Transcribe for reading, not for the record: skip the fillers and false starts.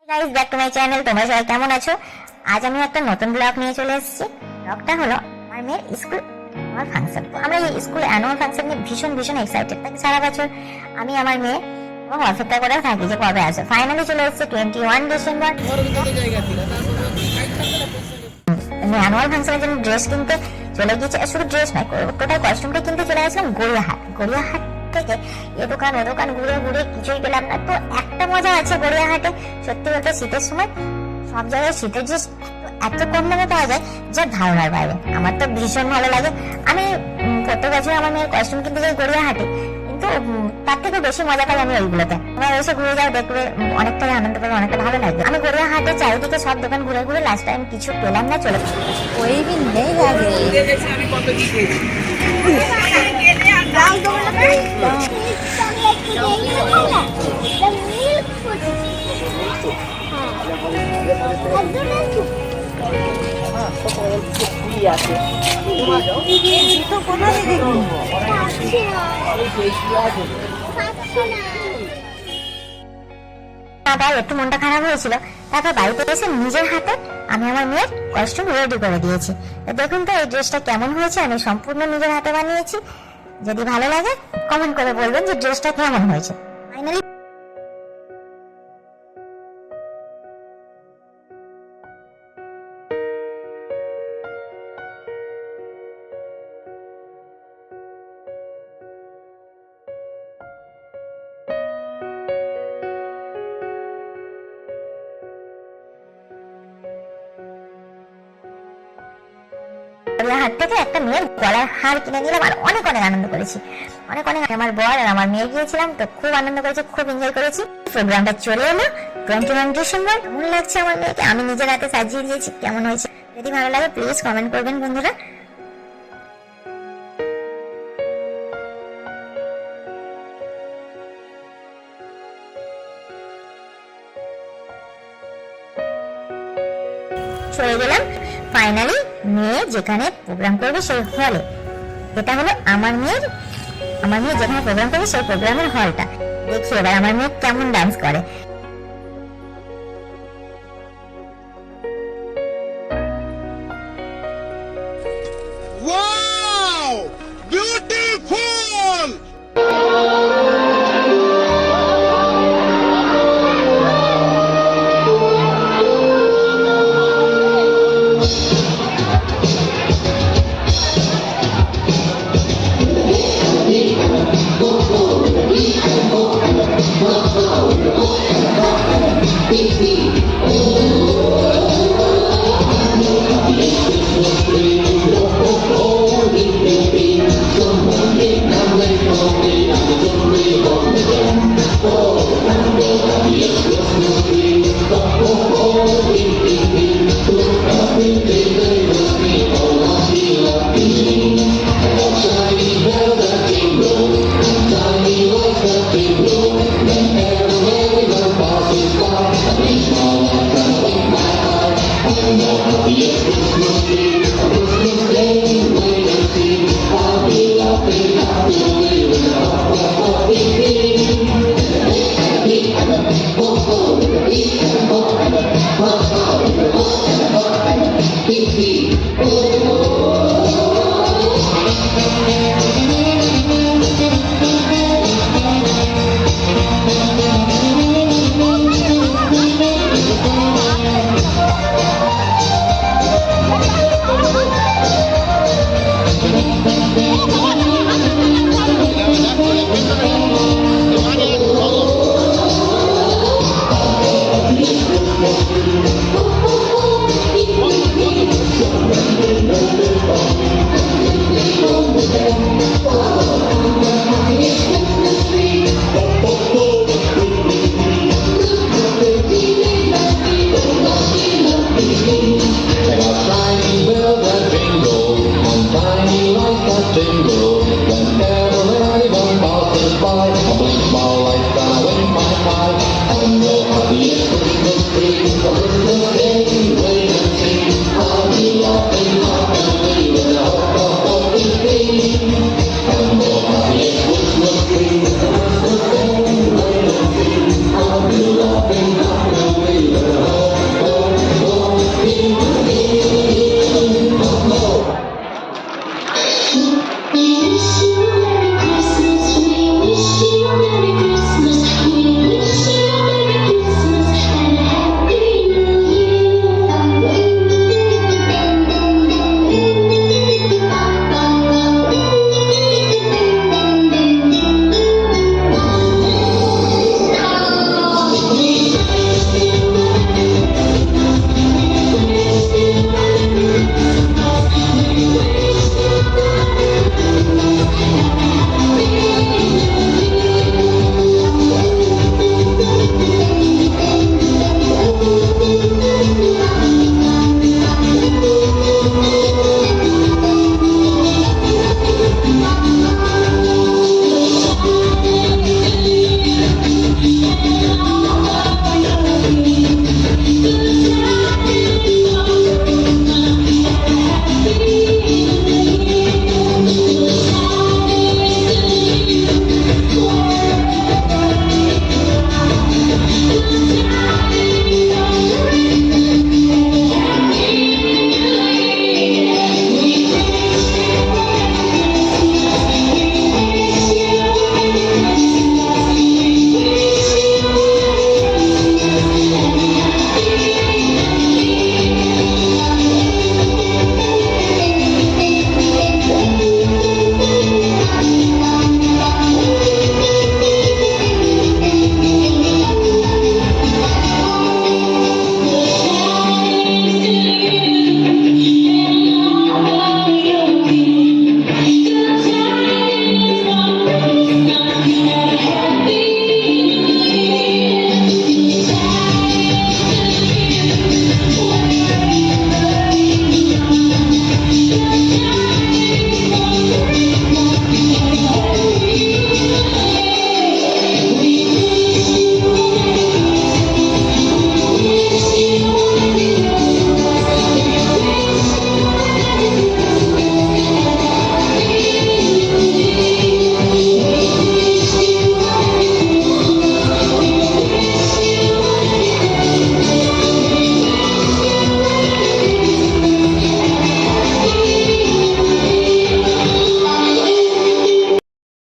Guys back to my channel. তোমরা সবাই কেমন আছো? আজ আমি একটা নতুন ব্লগ নিয়ে চলে এসেছি। ব্লগটা হলো আমার মেয়ের স্কুল অ্যানুয়াল ফাংশন। আমরা এই স্কুল অ্যানুয়াল ফাংশন নিয়ে ভীষণ এক্সাইটেড থাকি সারা বছর। আমি আমার মেয়ে এবং অপেক্ষা করে থাকি যে কবে আসবে। ফাইনালি চলে এসেছে 21 ডিসেম্বর। অ্যানুয়াল ফাংশনের জন্য ড্রেস কিনতে চলে গিয়েছে। শুধু ড্রেস নয়, টোটাল কস্টিউমটা কিনতে চলে গেছিলাম গড়িয়াহাট থেকে এ দোকান ও দোকান ঘুরে কিছুই পেলাম না। তো একটা মজা আছে গড়িয়াহাটে, সত্যি বলতে শীতের সময় সব জায়গায় শীতের ড্রেস এত কম দামে পাওয়া যায় যা ধারণার বাইরে। আমার তো ভীষণ ভালো লাগে। আমি প্রত্যেক বছর আমার মেয়ের কস্টিউম কিনতে যাই গড়িয়াহাটে, কিন্তু তার থেকে বেশি মজা পাই আমি ওইগুলোতে। আমরা এসে ঘুরে যাও, দেখবে অনেকটাই আনন্দ পাবে, অনেকটা ভালো লাগবে। আমি গড়িয়াহাটে চারিদিকে সব দোকান ঘুরে লাস্ট টাইম কিছু পেলাম না, চলে ওই দিন নেই আগে একটু মনটা খারাপ হয়েছিল। তারপর বাড়িতে এসে নিজের হাতে আমি আমার মেয়ের কস্টিউম রেডি করে দিয়েছি। দেখুন তো এই ড্রেসটা কেমন হয়েছে, আমি সম্পূর্ণ নিজের হাতে বানিয়েছি। যদি ভালো লাগে কমেন্ট করে বলবেন যে ড্রেসটা কেমন হয়েছে। ফাইনালি হাট থেকে একটা মেয়ের গলার হার কিনে নিলাম আর অনেক আনন্দ করেছি। অনেক আমার বর আর আমার মেয়ে গিয়েছিলাম, তো খুব আনন্দ করেছি, খুব এনজয় করেছি। প্রোগ্রামটা চলে এলো 21 ডিসেম্বর। কেমন লাগছে আমার মেয়েকে? আমি নিজের হাতে সাজিয়ে দিয়েছি। কেমন হয়েছে যদি ভালো লাগে প্লিজ কমেন্ট করবেন বন্ধুরা। চলে গেলাম ফাইনালি মেয়ে যেখানে প্রোগ্রাম করবে সেই হলে। এটা হলো আমার মেয়ে যেখানে প্রোগ্রাম করবে সেই প্রোগ্রামের হলটা। দেখি এবার আমার মেয়ে কেমন ডান্স করে। Wow! Beautiful!